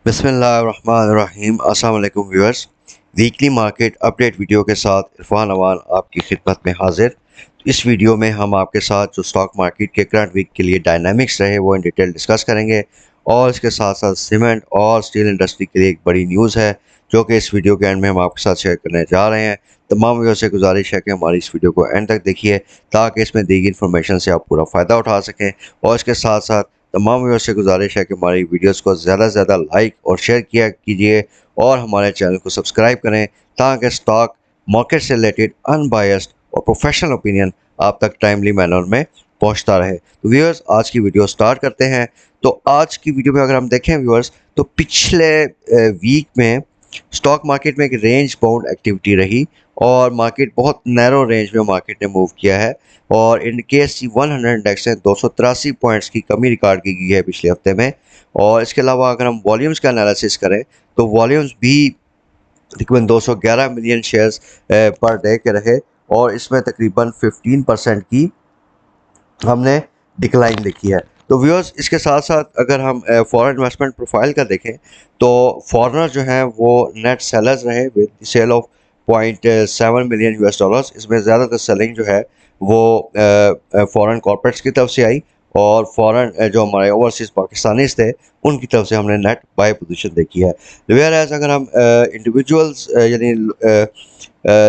बिस्मिल्लाहिर्रहमानिर्रहीम। अस्सलाम वालेकुम viewers. Weekly market update video के साथ इरफान अवान आपकी खिदमत में हाजिर। इस वीडियो में हम आपके साथ जो स्टॉक मार्केट के करंट वीक के लिए डायनामिक्स रहे वो इन डिटेल डिस्कस करेंगे और इसके साथ साथ सीमेंट और स्टील इंडस्ट्री के लिए एक बड़ी न्यूज़ है जो कि इस वीडियो के एंड में हम आपके साथ शेयर करने जा रहे हैं। तमाम व्यूअर्स से गुजारिश है कि हमारी इस वीडियो को एंड तक देखिए ताकि इसमें दी गई इन्फॉर्मेशन से आप पूरा फ़ायदा उठा सकें। और इसके साथ साथ तमाम व्यूअर्स से गुजारिश है कि हमारी वीडियोस को ज़्यादा से ज़्यादा लाइक और शेयर किया कीजिए और हमारे चैनल को सब्सक्राइब करें ताकि स्टॉक मार्केट से रिलेटेड अनबायस्ड और प्रोफेशनल ओपिनियन आप तक टाइमली मैनर में पहुंचता रहे। तो व्यूअर्स आज की वीडियो स्टार्ट करते हैं। तो आज की वीडियो में अगर हम देखें व्यूअर्स तो पिछले वीक में स्टॉक मार्केट में एक रेंज बाउंड एक्टिविटी रही और मार्केट बहुत नैरो रेंज में मार्केट ने मूव किया है और केएससी 100 इंडेक्स ने 283 पॉइंट्स की कमी रिकॉर्ड की गई है पिछले हफ्ते में। और इसके अलावा अगर हम वॉल्यूम्स का एनालिसिस करें तो वॉल्यूम्स भी तकरीबन 211 मिलियन शेयर्स पर डे के रहे और इसमें तकरीबन 15% की हमने डिक्लाइन देखी है। तो व्यूअर्स इसके साथ साथ अगर हम फॉरेन इन्वेस्टमेंट प्रोफाइल का देखें तो फॉरेनर जो हैं वो नेट सेलर्स रहे with sell of 0.7 million US dollars. इसमें ज़्यादातर सेलिंग जो है वो फॉरेन कॉर्पोरेट्स की तरफ से आई और फॉरेन जो हमारे ओवरसीज़ पाकिस्तानीज थे उनकी तरफ से हमने नेट बाय पोजीशन देखी है। वेयर एज अगर हम इंडिविजुअल्स यानी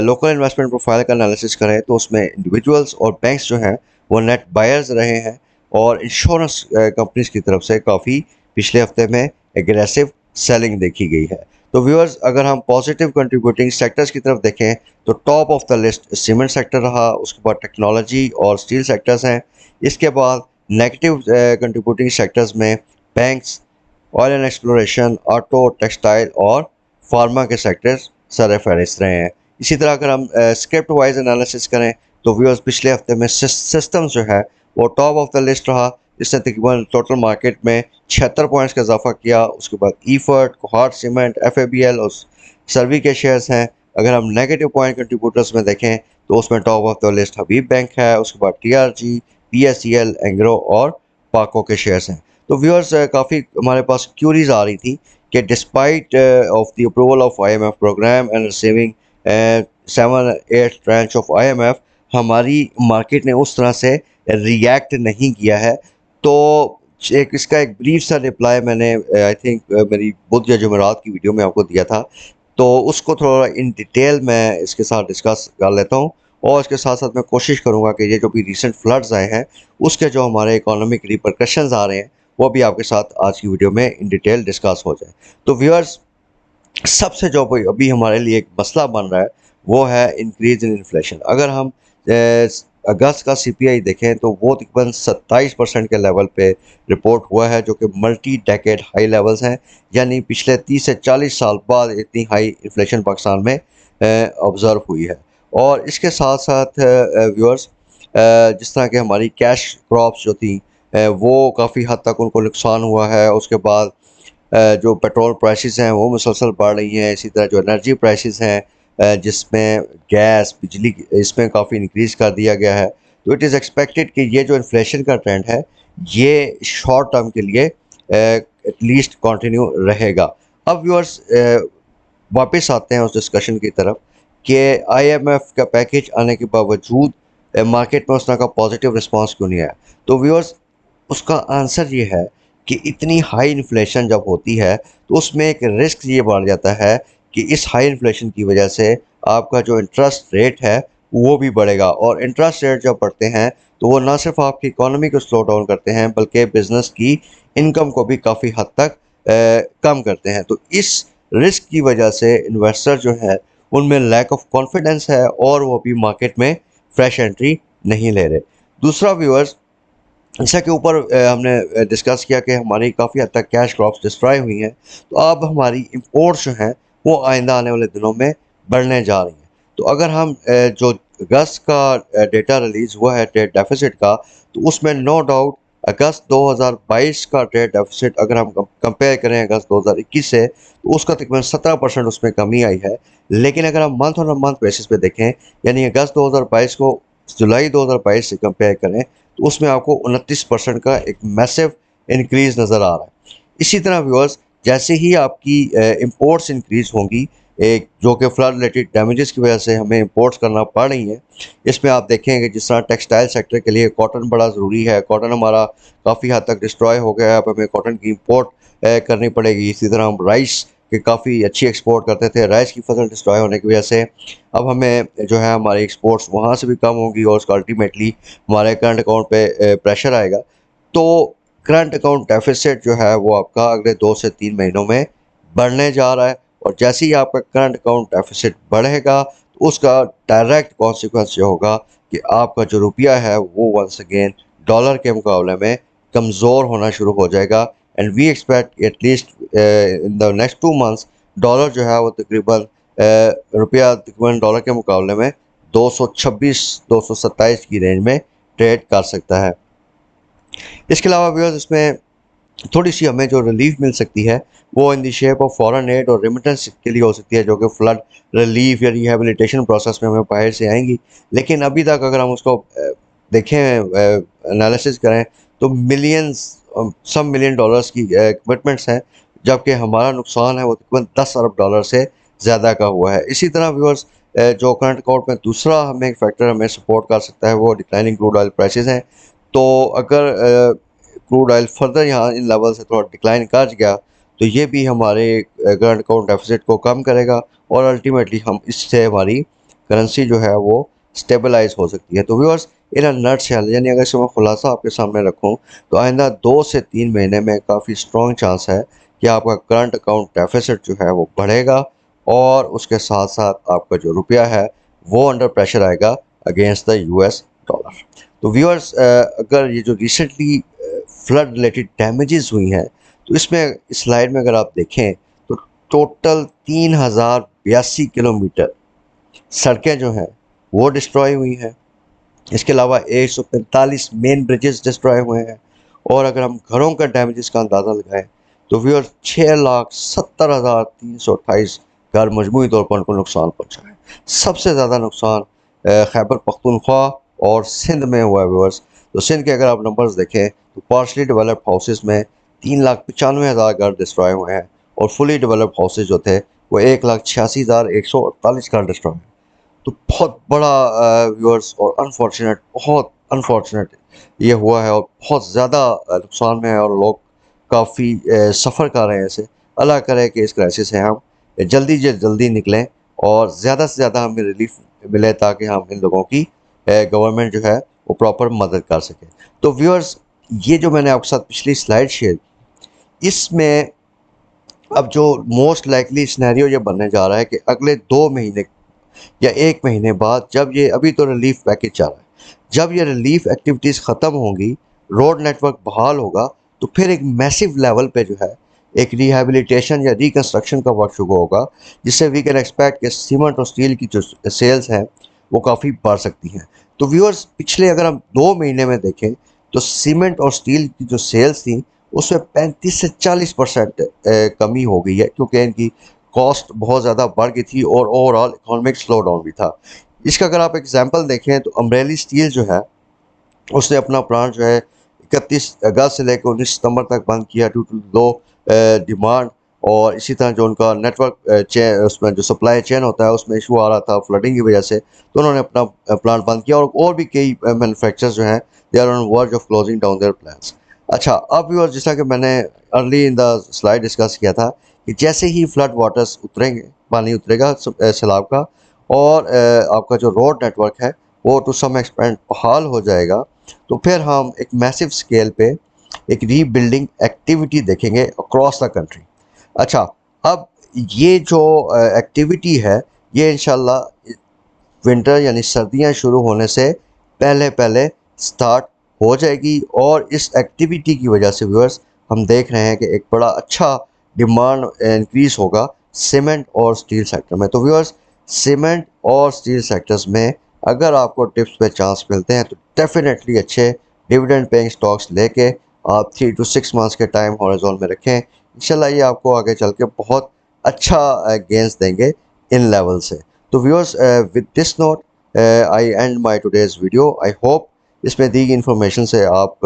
लोकल इन्वेस्टमेंट प्रोफाइल का एनालिसिस करें तो उसमें इंडिविजुअल्स और बैंक्स जो हैं वो नेट बायर्स रहे हैं और इंश्योरेंस कंपनीज की तरफ से काफ़ी पिछले हफ्ते में एग्रेसिव सेलिंग देखी गई है। तो व्यूअर्स अगर हम पॉजिटिव कंट्रीब्यूटिंग सेक्टर्स की तरफ देखें तो top of the list cement sector रहा, उसके बाद टेक्नोलॉजी और स्टील सेक्टर्स हैं। इसके बाद नेगेटिव कंट्रीब्यूटिंग सेक्टर्स में banks, oil and exploration, auto, textile और फार्मा के सेक्टर्स सर फहरिस्त रहे हैं। इसी तरह अगर हम स्क्रिप्ट वाइज एनालिसिस करें तो व्यूअर्स पिछले हफ्ते में सिस्टम जो है वो टॉप ऑफ द लिस्ट रहा जिसने तकरीबन टोटल मार्केट में 76 पॉइंट्स का इजाफा किया। उसके बाद ईफर्ट, कोहार्ट सीमेंट, एफएबीएल और सर्वी के शेयर्स हैं। अगर हम नेगेटिव पॉइंट कंट्रीब्यूटर्स में देखें तो उसमें top of the list Habib bank है, उसके बाद टीआरजी, पीएसईएल, एंग्रो और पाको के शेयर्स हैं। तो व्यूअर्स काफ़ी हमारे पास क्यूरीज आ रही थी कि despite of the approval of IMF program and receiving 7-8 tranche of IMF हमारी मार्केट ने उस तरह से रिएक्ट नहीं किया है। तो एक इसका एक ब्रीफ सा रिप्लाई मैंने आई थिंक मेरी बुध या जुमेरात की वीडियो में आपको दिया था, तो उसको थोड़ा इन डिटेल मैं इसके साथ डिस्कस कर लेता हूँ और इसके साथ साथ मैं कोशिश करूँगा कि ये जो भी रिसेंट फ्लड्स आए हैं उसके जो हमारे इकोनॉमिक रिपरकशंस आ रहे हैं वो भी आपके साथ आज की वीडियो में इन डिटेल डिस्कस हो जाए। तो व्यूअर्स सबसे जो अभी हमारे लिए एक मसला बन रहा है वो है इंक्रीज इन इन्फ्लेशन। अगर हम अगस्त का सीपीआई देखें तो वो तकरीबन 27% के लेवल पे रिपोर्ट हुआ है जो कि मल्टी डेकेड हाई लेवल्स हैं, यानी पिछले 30 से 40 साल बाद इतनी हाई इन्फ्लेशन पाकिस्तान में ऑब्ज़र्व हुई है। और इसके साथ साथ व्यूअर्स जिस तरह के हमारी कैश क्रॉप्स जो थी वो काफ़ी हद तक उनको नुकसान हुआ है। उसके बाद जो पेट्रोल प्राइसेस हैं वो मुसलसल बढ़ रही हैं। इसी तरह जो एनर्जी प्राइसेस हैं जिसमें गैस, बिजली इसमें काफ़ी इंक्रीज़ कर दिया गया है। तो इट इज़ एक्सपेक्टेड कि ये जो इन्फ्लेशन का ट्रेंड है ये शॉर्ट टर्म के लिए एटलीस्ट कंटिन्यू रहेगा। अब व्यूअर्स वापस आते हैं उस डिस्कशन की तरफ कि आईएमएफ का पैकेज आने के बावजूद मार्केट में उस तरह का पॉजिटिव रिस्पांस क्यों नहीं आया। तो व्यूअर्स उसका आंसर ये है कि इतनी हाई इन्फ्लेशन जब होती है तो उसमें एक रिस्क ये बढ़ जाता है कि इस हाई इन्फ्लेशन की वजह से आपका जो इंटरेस्ट रेट है वो भी बढ़ेगा और इंटरेस्ट रेट जब बढ़ते हैं तो वो ना सिर्फ आपकी इकोनॉमी को स्लो डाउन करते हैं बल्कि बिजनेस की इनकम को भी काफ़ी हद तक कम करते हैं। तो इस रिस्क की वजह से इन्वेस्टर जो है उनमें लैक ऑफ कॉन्फिडेंस है और वो भी मार्केट में फ्रेश एंट्री नहीं ले रहे। दूसरा व्यूअर्स जैसा के ऊपर हमने डिस्कस किया कि हमारी काफ़ी हद तक कैश क्रॉप्स डिस्ट्रॉय हुई हैं, तो अब हमारी इंपोर्ट्स जो हैं वो आइंदा आने वाले दिनों में बढ़ने जा रही हैं। तो अगर हम जो अगस्त का डेटा रिलीज़ हुआ है ट्रेड डेफिसिट का, तो उसमें नो डाउट अगस्त 2022 का ट्रेड डेफिसिट अगर हम कंपेयर करें अगस्त 2021 से तो उसका तकरीबन 17% उसमें कमी आई है। लेकिन अगर हम मंथ ऑन मंथ बेसिस पे देखें यानी अगस्त 2022 को जुलाई 2022 से कंपेयर करें तो उसमें आपको 29% का एक मैसिव इंक्रीज नज़र आ रहा है। इसी तरह व्यूअर्स जैसे ही आपकी इंपोर्ट्स इंक्रीज होंगी, एक जो कि फ्लड रिलेटेड डैमेजेस की वजह से हमें इंपोर्ट्स करना पड़ रही हैं, इसमें आप देखेंगे जिस तरह टेक्सटाइल सेक्टर के लिए कॉटन बड़ा ज़रूरी है, कॉटन हमारा काफ़ी हद तक डिस्ट्रॉय हो गया है, अब हमें कॉटन की इंपोर्ट करनी पड़ेगी। इसी तरह हम राइस के काफ़ी अच्छी एक्सपोर्ट करते थे, राइस की फसल डिस्ट्रॉय होने की वजह से अब हमें जो है हमारी एक्सपोर्ट्स वहाँ से भी कम होंगी और उसका अल्टीमेटली हमारे करंट अकाउंट पे प्रेशर आएगा। तो करंट अकाउंट डेफिसिट जो है वो आपका अगले 2 से 3 महीनों में बढ़ने जा रहा है, और जैसे ही आपका करंट अकाउंट डेफिसिट बढ़ेगा तो उसका डायरेक्ट कॉन्सिक्वेंस ये होगा कि आपका जो रुपया है वो वंस अगेन डॉलर के मुकाबले में कमज़ोर होना शुरू हो जाएगा। And we expect at least in the next 2 months dollar जो है वो तकरीबन रुपया तकरीबन डॉलर के मुकाबले में 226 227 की रेंज में ट्रेड कर सकता है। इसके अलावा व्यूअर्स इसमें थोड़ी सी हमें जो रिलीफ मिल सकती है वो in the shape of foreign add और रेमिटेंस के लिए हो सकती है, जो कि फ्लड रिलीफ या रिहेबिलिटेशन प्रोसेस में हमें बाहर से आएंगी। लेकिन अभी तक अगर हम उसको देखें, एनालिसिस करें, तो मिलियंस सम मिलियन डॉलर्स की कमिटमेंट्स हैं, जबकि हमारा नुकसान है वो तकरीबन 10 अरब डॉलर से ज़्यादा का हुआ है। इसी तरह व्यूअर्स जो करंट अकाउंट में दूसरा हमें फैक्टर हमें सपोर्ट कर सकता है वो डिक्लाइनिंग क्रूड ऑयल प्राइसेस हैं। तो अगर क्रूड ऑयल फर्दर यहाँ इन लेवल से थोड़ा डिक्लाइन कर गया तो ये भी हमारे करंट अकाउंट डेफिसिट को कम करेगा, और अल्टीमेटली हम इससे हमारी करेंसी जो है वो स्टेबलाइज हो सकती है। तो व्यूअर्स इन अ नटशेल, यानी अगर इसमें खुलासा आपके सामने रखूं तो आइंदा 2 से 3 महीने में काफ़ी स्ट्रॉन्ग चांस है कि आपका करंट अकाउंट डेफिसिट जो है वो बढ़ेगा, और उसके साथ साथ आपका जो रुपया है वो अंडर प्रेशर आएगा अगेंस्ट द यूएस डॉलर। तो व्यूअर्स अगर ये जो रिसेंटली फ्लड रिलेटेड डैमेजेस हुई हैं, तो इसमें इस स्लाइड में अगर आप देखें तो टोटल 3082 किलोमीटर सड़कें जो हैं वो डिस्ट्रॉय हुई हैं। इसके अलावा 145 मेन ब्रिजेस डिस्ट्रॉय हुए हैं, और अगर हम घरों का डैमेजेस का अंदाज़ा लगाएं तो व्यूअर 6,70,328 घर मजमूई तौर पर उनको नुकसान पहुँचा है। सबसे ज़्यादा नुकसान खैबर पख्तूनख्वा और सिंध में हुआ है व्यूअर्स। तो सिंध के अगर आप नंबर्स देखें तो पार्शली डेवलप्ड हाउसेस में 3,95,000 घर डिस्ट्रॉय हुए हैं, और फुली डेवलप्ड हाउसेस जो थे वो 1,86,148 घर डिस्ट्रॉय हैं। तो बहुत बड़ा व्यूअर्स और अनफॉर्चुनेट, बहुत अनफॉर्चुनेट ये हुआ है, और बहुत ज़्यादा नुकसान में है, और लोग काफ़ी सफ़र कर रहे हैं इसे। अल्लाह करे कि इस क्राइसिस से हम जल्दी से जल्दी निकलें और ज़्यादा से ज़्यादा हमें रिलीफ मिले, ताकि हम इन लोगों की गवर्नमेंट जो है वो प्रॉपर मदद कर सके। तो व्यूअर्स ये जो मैंने आपके साथ पिछली स्लाइड शेयर की, इसमें अब जो मोस्ट लाइकली सिनेरियो ये बनने जा रहा है कि अगले 2 महीने या 1 महीने बाद, जब ये अभी तो रिलीफ पैकेज चल रहा है, जब ये रिलीफ एक्टिविटीज़ ख़त्म होंगी, रोड नेटवर्क बहाल होगा, तो फिर एक मैसिव लेवल पे जो है एक रिहेबिलिटेशन या रिकन्स्ट्रक्शन का वर्क शुरू होगा, जिससे वी कैन एक्सपेक्ट कि सीमेंट और स्टील की जो सेल्स हैं वो काफ़ी बढ़ सकती हैं। तो व्यूअर्स पिछले अगर हम 2 महीने में देखें तो सीमेंट और स्टील की जो सेल्स थी उसमें 35 से 40% कमी हो गई है, क्योंकि इनकी कॉस्ट बहुत ज़्यादा बढ़ गई थी और ओवरऑल इकोनॉमिक स्लो डाउन भी था। इसका अगर आप एग्जांपल देखें तो अमरेली स्टील जो है उसने अपना प्लांट जो है 31 अगस्त से लेकर 19 सितंबर तक बंद किया ड्यू टू लो डिमांड, और इसी तरह जो उनका नेटवर्क चेन, उसमें जो सप्लाई चेन होता है उसमें इशू आ रहा था फ्लडिंग की वजह से, तो उन्होंने अपना प्लांट बंद किया, और भी कई मैन्युफैक्चरर्स जो हैं they are on verge of closing down their plants. अच्छा, अब व्यूअर्स जैसा कि मैंने early in the slide discuss किया था कि जैसे ही फ्लड वाटर्स उतरेंगे, पानी उतरेगा सैलाब का, और आपका जो रोड नेटवर्क है वो टू सम एक्सटेंट बहाल हो जाएगा, तो फिर हम एक मैसिव स्केल पे एक रीबिल्डिंग एक्टिविटी देखेंगे अक्रॉस द कंट्री। अच्छा, अब ये जो एक्टिविटी है ये इंशाल्लाह विंटर यानी सर्दियां शुरू होने से पहले पहले स्टार्ट हो जाएगी, और इस एक्टिविटी की वजह से व्यूअर्स हम देख रहे हैं कि एक बड़ा अच्छा डिमांड इंक्रीज होगा सीमेंट और स्टील सेक्टर में। तो व्यूअर्स सीमेंट और स्टील सेक्टर्स में अगर आपको टिप्स पे चांस मिलते हैं तो डेफिनेटली अच्छे डिविडेंड पेइंग स्टॉक्स लेके आप 3 to 6 मंथ्स के टाइम हॉरिजॉन में रखें। इंशाल्लाह ये आपको आगे चल के बहुत अच्छा गेंस देंगे इन लेवल से। तो viewers with this note I and my today's video. I hope इसमें दी गई इन्फॉर्मेशन से आप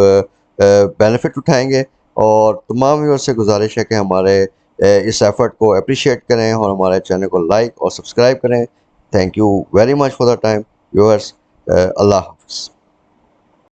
बेनिफिट उठाएंगे, और तमाम व्यूअर्स से गुजारिश है कि हमारे इस एफर्ट को अप्रिशिएट करें और हमारे चैनल को लाइक और सब्सक्राइब करें। Thank you very much for the time viewers. Allah.